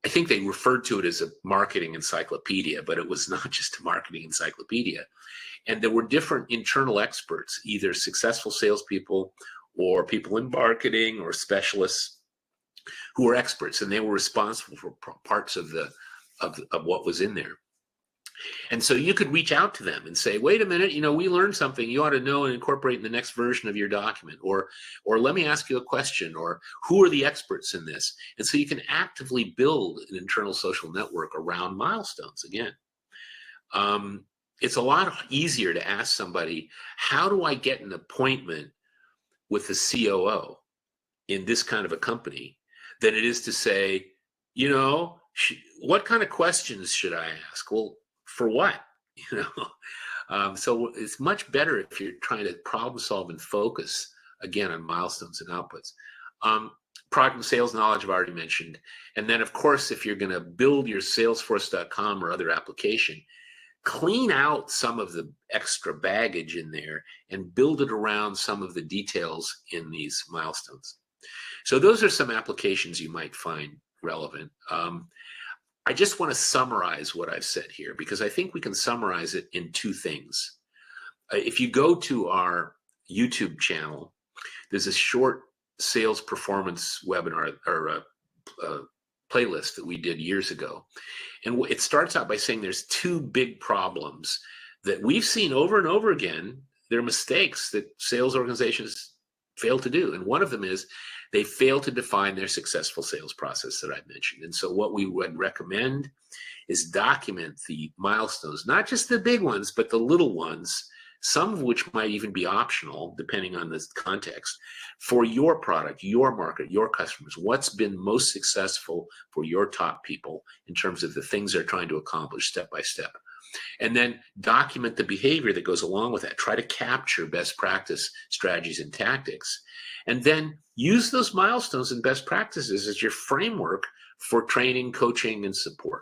I think they referred to it as a marketing encyclopedia, but it was not just a marketing encyclopedia. And there were different internal experts, either successful salespeople or people in marketing or specialists who were experts, and they were responsible for parts of what was in there. And so you could reach out to them and say, wait a minute, we learned something you ought to know and incorporate in the next version of your document, or let me ask you a question, or who are the experts in this? And so you can actively build an internal social network around milestones. Again, it's a lot easier to ask somebody, how do I get an appointment with the COO in this kind of a company, than it is to say, what kind of questions should I ask? Well, for what? So it's much better if you're trying to problem solve and focus, again, on milestones and outputs. Product and sales knowledge I've already mentioned. And then, of course, if you're going to build your Salesforce.com or other application, clean out some of the extra baggage in there and build it around some of the details in these milestones. So those are some applications you might find relevant. I just want to summarize what I've said here, because I think we can summarize it in 2 things. If you go to our YouTube channel, there's a short sales performance webinar or playlist that we did years ago. And it starts out by saying there's 2 big problems that we've seen over and over again. They're mistakes that sales organizations fail to do. And one of them is they fail to define their successful sales process that I mentioned. And so what we would recommend is document the milestones, not just the big ones, but the little ones, some of which might even be optional, depending on the context, for your product, your market, your customers. What's been most successful for your top people in terms of the things they're trying to accomplish step by step. And then document the behavior that goes along with that. Try to capture best practice strategies and tactics. And then use those milestones and best practices as your framework for training, coaching, and support.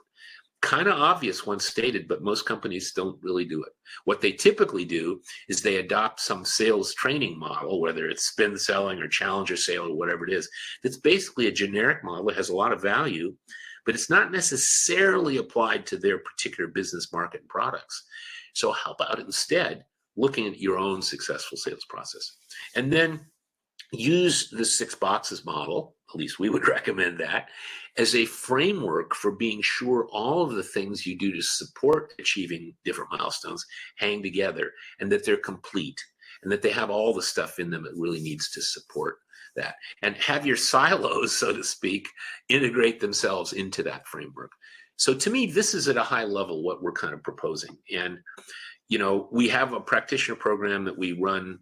Kind of obvious once stated, but most companies don't really do it. What they typically do is they adopt some sales training model, whether it's spin selling or challenger sale or whatever it is. That's basically a generic model that has a lot of value, but it's not necessarily applied to their particular business, market, and products. So how about instead looking at your own successful sales process? And then use the 6 boxes model, at least we would recommend that, as a framework for being sure all of the things you do to support achieving different milestones hang together, and that they're complete, and that they have all the stuff in them it really needs to support that. And have your silos, so to speak, integrate themselves into that framework. So to me, this is at a high level what we're kind of proposing. And, we have a practitioner program that we run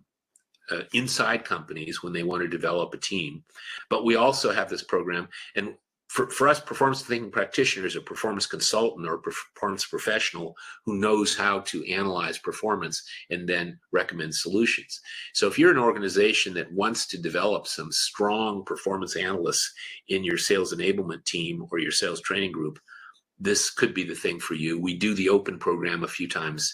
inside companies when they want to develop a team. But we also have this program, and for us, performance thinking practitioners, a performance consultant or a performance professional who knows how to analyze performance and then recommend solutions. So if you're an organization that wants to develop some strong performance analysts in your sales enablement team or your sales training group, this could be the thing for you. We do the open program a few times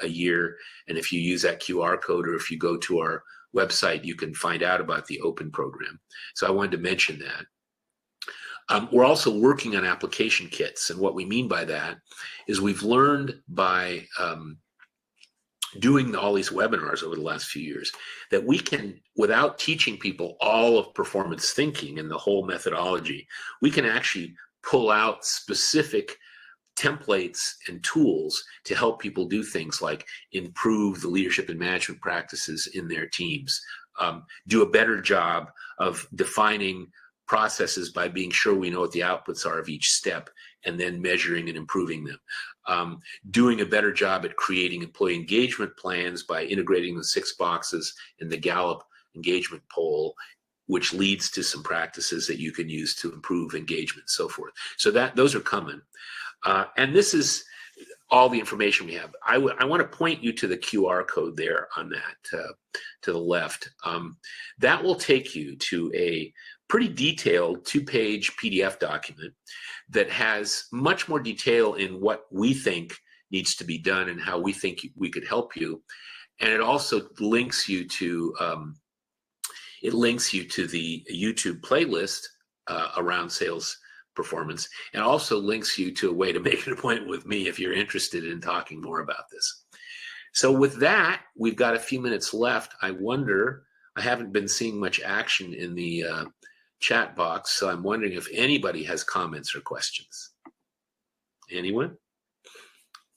a year. And if you use that QR code, or if you go to our website, you can find out about the open program. So I wanted to mention that. We're also working on application kits. And what we mean by that is we've learned by doing all these webinars over the last few years that we can, without teaching people all of performance thinking and the whole methodology, we can actually pull out specific templates and tools to help people do things like improve the leadership and management practices in their teams, do a better job of defining processes by being sure we know what the outputs are of each step and then measuring and improving them, doing a better job at creating employee engagement plans by integrating the 6 boxes in the Gallup engagement poll, which leads to some practices that you can use to improve engagement and so forth. So those are coming. And this is all the information we have. I want to point you to the QR code there on that, to the left. That will take you to a pretty detailed 2-page PDF document that has much more detail in what we think needs to be done and how we think we could help you. And it also links you to the YouTube playlist around sales performance, and also links you to a way to make an appointment with me if you're interested in talking more about this. So with that, we've got a few minutes left. I haven't been seeing much action in the chat box, so I'm wondering if anybody has comments or questions. Anyone?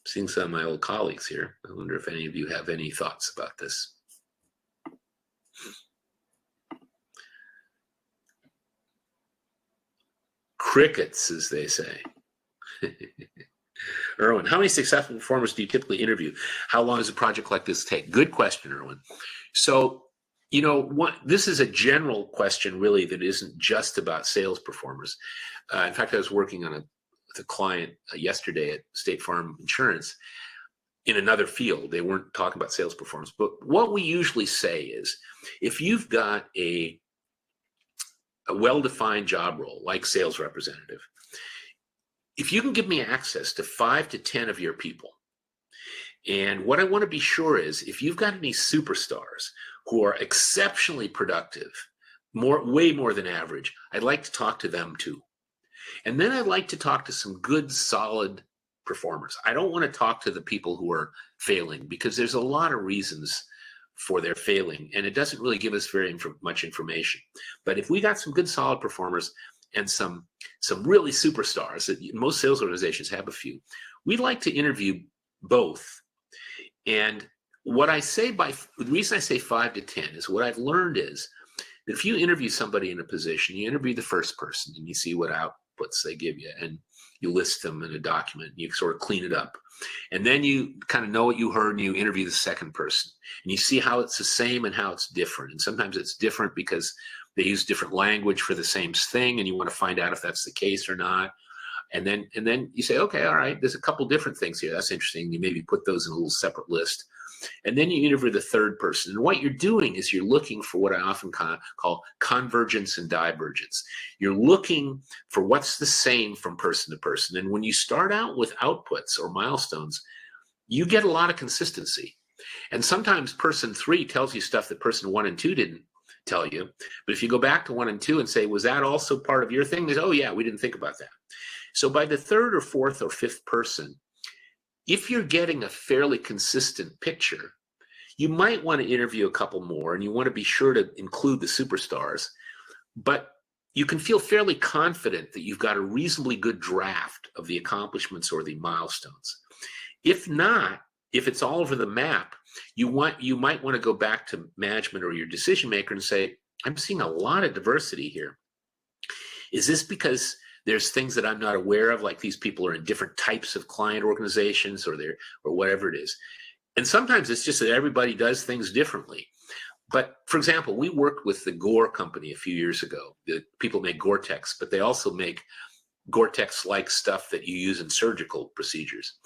Seeing some of my old colleagues here. I wonder if any of you have any thoughts about this. Crickets, as they say. Erwin, how many successful performers do you typically interview? How long does a project like this take? Good question, Erwin. So, this is a general question, really, that isn't just about sales performers. In fact, I was working with a client yesterday at State Farm Insurance in another field. They weren't talking about sales performance. But what we usually say is, if you've got a well-defined job role like sales representative, if you can give me access to 5 to 10 of your people, and what I want to be sure is if you've got any superstars who are exceptionally productive, way more than average, I'd like to talk to them too. And then I'd like to talk to some good, solid performers. I don't want to talk to the people who are failing, because there's a lot of reasons for their failing, and it doesn't really give us very much information. But if we got some good, solid performers and some really superstars, that most sales organizations have a few, we'd like to interview both. And what I say the reason I say 5 to 10 is what I've learned is that if you interview somebody in a position, you interview the first person and you see what outputs they give you, and you list them in a document, and you sort of clean it up. And then you kind of know what you heard, and you interview the second person, and you see how it's the same and how it's different. And sometimes it's different because they use different language for the same thing, and you want to find out if that's the case or not. And then you say, okay, all right, there's a couple different things here. That's interesting. You maybe put those in a little separate list. And then you interview the third person. And what you're doing is you're looking for what I often call convergence and divergence. You're looking for what's the same from person to person. And when you start out with outputs or milestones, you get a lot of consistency. And sometimes person 3 tells you stuff that person 1 and 2 didn't tell you. But if you go back to 1 and 2 and say, was that also part of your thing? They say, oh yeah, we didn't think about that. So by the third or fourth or fifth person, if you're getting a fairly consistent picture, you might want to interview a couple more, and you want to be sure to include the superstars, but you can feel fairly confident that you've got a reasonably good draft of the accomplishments or the milestones. If not, if it's all over the map, you might want to go back to management or your decision maker and say, I'm seeing a lot of diversity here. Is this because there's things that I'm not aware of, like these people are in different types of client organizations or whatever it is? And sometimes it's just that everybody does things differently. But for example, we worked with the Gore company a few years ago. The people make Gore-Tex, but they also make Gore-Tex-like stuff that you use in surgical procedures.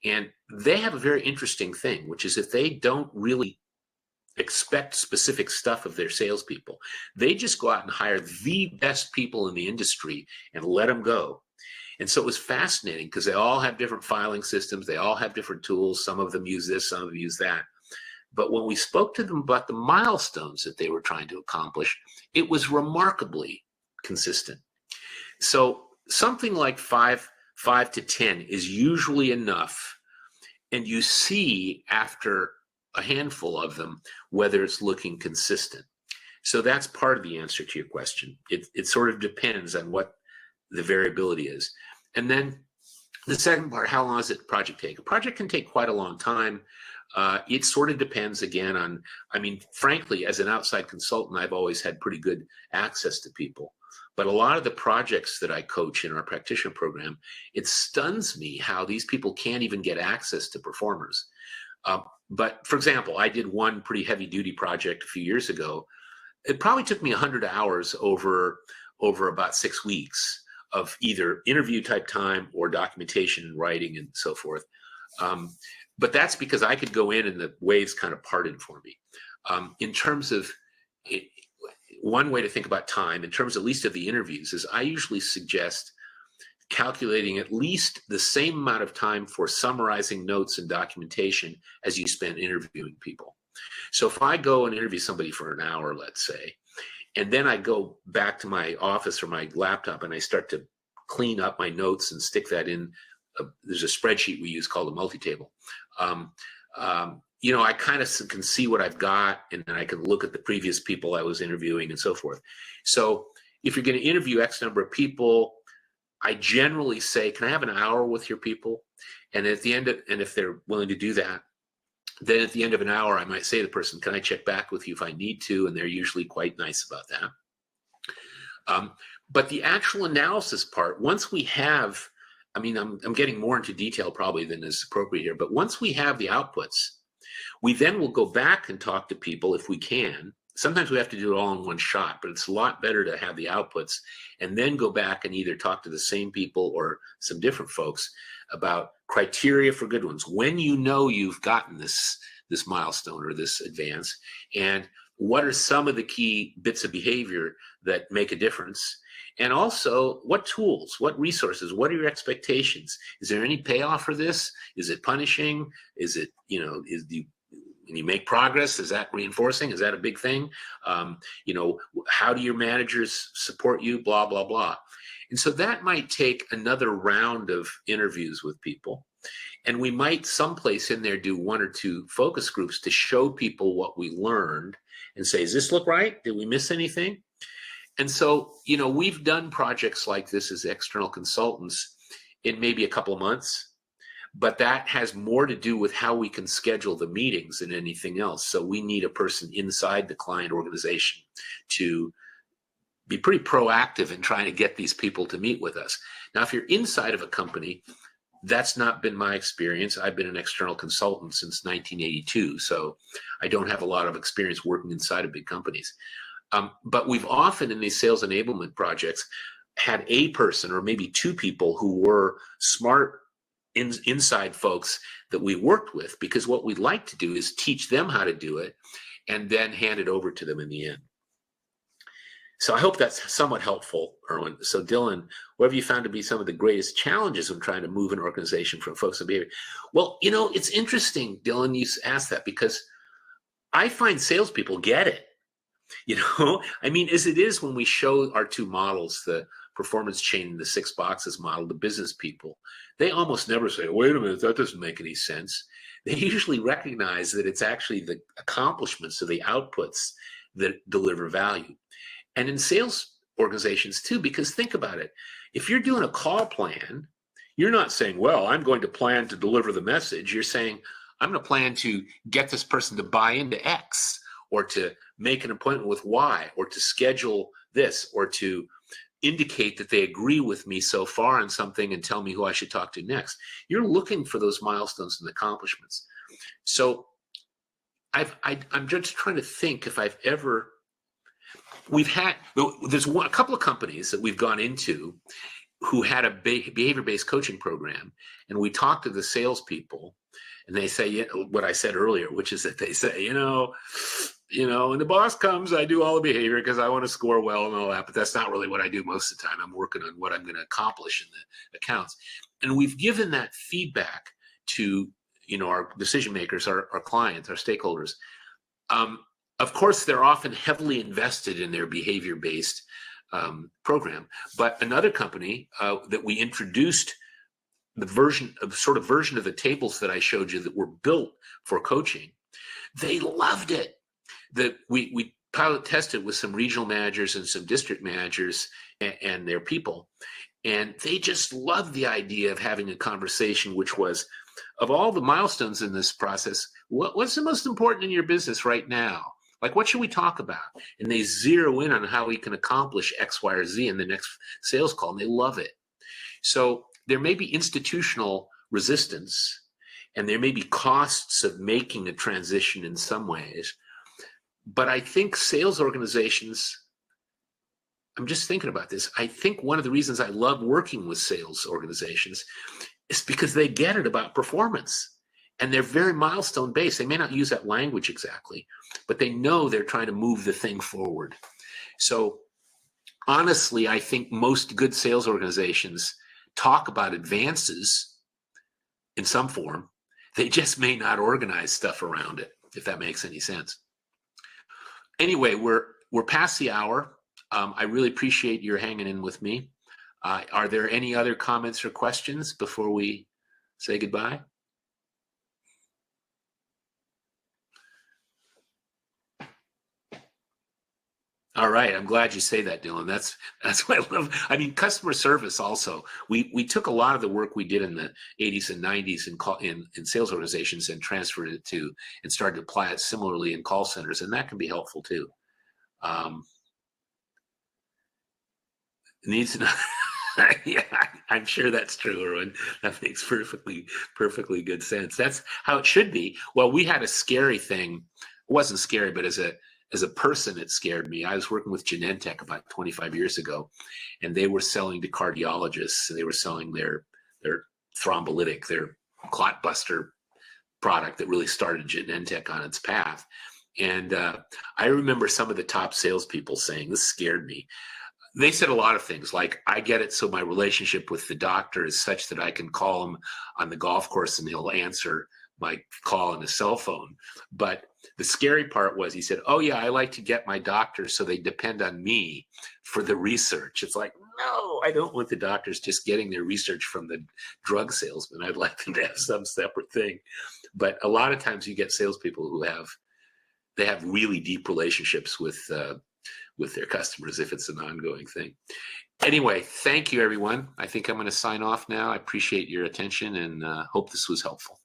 And they have a very interesting thing, which is if they don't really expect specific stuff of their salespeople, they just go out and hire the best people in the industry and let them go. And so it was fascinating because they all have different filing systems. They all have different tools. Some of them use this, some of them use that. But when we spoke to them about the milestones that they were trying to accomplish, it was remarkably consistent. So something like 5 to 10 is usually enough. And you see after a handful of them whether it's looking consistent. So that's part of the answer to your question. It sort of depends on what the variability is. And then the second part, how long does the project take? A project can take quite a long time. It sort of depends again on, I mean, frankly, as an outside consultant, I've always had pretty good access to people. But a lot of the projects that I coach in our practitioner program, it stuns me how these people can't even get access to performers. But for example, I did one pretty heavy duty project a few years ago. It probably took me 100 hours over about 6 weeks of either interview type time or documentation and writing and so forth. But that's because I could go in and the waves kind of parted for me. In terms of one way to think about time, in terms at least of the interviews, is I usually suggest calculating at least the same amount of time for summarizing notes and documentation as you spend interviewing people. So if I go and interview somebody for an hour, let's say, and then I go back to my office or my laptop and I start to clean up my notes and stick that in, there's a spreadsheet we use called a multi-table. I kind of can see what I've got, and then I can look at the previous people I was interviewing and so forth. So if you're going to interview X number of people, I generally say, can I have an hour with your people? And at the end of, and if they're willing to do that, then at the end of an hour, I might say to the person, can I check back with you if I need to? And they're usually quite nice about that. But the actual analysis part, once we have, I mean, I'm getting more into detail probably than is appropriate here, but once we have the outputs, we then will go back and talk to people if we can. Sometimes we have to do it all in one shot, but it's a lot better to have the outputs and then go back and either talk to the same people or some different folks about criteria for good ones. When you know you've gotten this milestone or this advance, and what are some of the key bits of behavior that make a difference? And also, what tools, what resources, what are your expectations? Is there any payoff for this? Is it punishing? Is it, when you make progress, is that reinforcing? Is that a big thing? How do your managers support you? Blah, blah, blah. And so that might take another round of interviews with people. And we might someplace in there do 1 or 2 focus groups to show people what we learned and say, does this look right? Did we miss anything? And so, we've done projects like this as external consultants in maybe a couple of months. But that has more to do with how we can schedule the meetings than anything else. So we need a person inside the client organization to be pretty proactive in trying to get these people to meet with us. Now, if you're inside of a company, that's not been my experience. I've been an external consultant since 1982, so I don't have a lot of experience working inside of big companies. But we've often in these sales enablement projects had a person or maybe 2 people who were smart inside folks that we worked with, because what we'd like to do is teach them how to do it and then hand it over to them in the end. So I hope that's somewhat helpful, Erwin. So Dylan, what have you found to be some of the greatest challenges when trying to move an organization from focus on behavior? Well, it's interesting, Dylan, you asked that, because I find salespeople get it. I mean, as it is when we show our 2 models, the performance chain and the 6 boxes model, the business people, they almost never say, wait a minute, that doesn't make any sense. They usually recognize that it's actually the accomplishments or the outputs that deliver value. And in sales organizations too, because think about it. If you're doing a call plan, you're not saying, well, I'm going to plan to deliver the message. You're saying, I'm going to plan to get this person to buy into X, or to make an appointment with Y, or to schedule this, or to indicate that they agree with me so far on something and tell me who I should talk to next. You're looking for those milestones and accomplishments. So I'm just trying to think if I've ever, there's a couple of companies that we've gone into who had a behavior-based coaching program, and we talked to the salespeople, and they say what I said earlier, which is that they say, when the boss comes, I do all the behavior because I want to score well and all that, but that's not really what I do most of the time. I'm working on what I'm going to accomplish in the accounts. And we've given that feedback to, our decision makers, our clients, our stakeholders. Of course, they're often heavily invested in their behavior-based program, but another company that we introduced the version of the tables that I showed you that were built for coaching, they loved it. That we pilot tested with some regional managers and some district managers and their people. And they just loved the idea of having a conversation, which was, of all the milestones in this process, what's the most important in your business right now? Like, what should we talk about? And they zero in on how we can accomplish X, Y, or Z in the next sales call, and they love it. So there may be institutional resistance, and there may be costs of making a transition in some ways. But I think sales organizations, I'm just thinking about this. I think one of the reasons I love working with sales organizations is because they get it about performance, and they're very milestone based. They may not use that language exactly, but they know they're trying to move the thing forward. So honestly, I think most good sales organizations talk about advances in some form. They just may not organize stuff around it, if that makes any sense. Anyway, we're past the hour. I really appreciate your hanging in with me. Are there any other comments or questions before we say goodbye? All right, I'm glad you say that, Dylan. That's what I love. I mean, customer service also. We took a lot of the work we did in the 80s and 90s in sales organizations and transferred it to and started to apply it similarly in call centers, and that can be helpful too. Needs to. Yeah, I'm sure that's true, Erwin. That makes perfectly good sense. That's how it should be. Well, we had a scary thing. It wasn't scary, but as a person, it scared me. I was working with Genentech about 25 years ago, and they were selling to cardiologists. And they were selling their thrombolytic, their clot buster product that really started Genentech on its path. And I remember some of the top salespeople saying, this scared me. They said a lot of things like, I get it, so my relationship with the doctor is such that I can call him on the golf course and he'll answer my call on his cell phone. But the scary part was, he said, oh yeah, I like to get my doctors so they depend on me for the research. It's like, no, I don't want the doctors just getting their research from the drug salesman. I'd like them to have some separate thing. But a lot of times you get salespeople who have really deep relationships with their customers if it's an ongoing thing. Anyway, thank you, everyone. I think I'm going to sign off now. I appreciate your attention and hope this was helpful.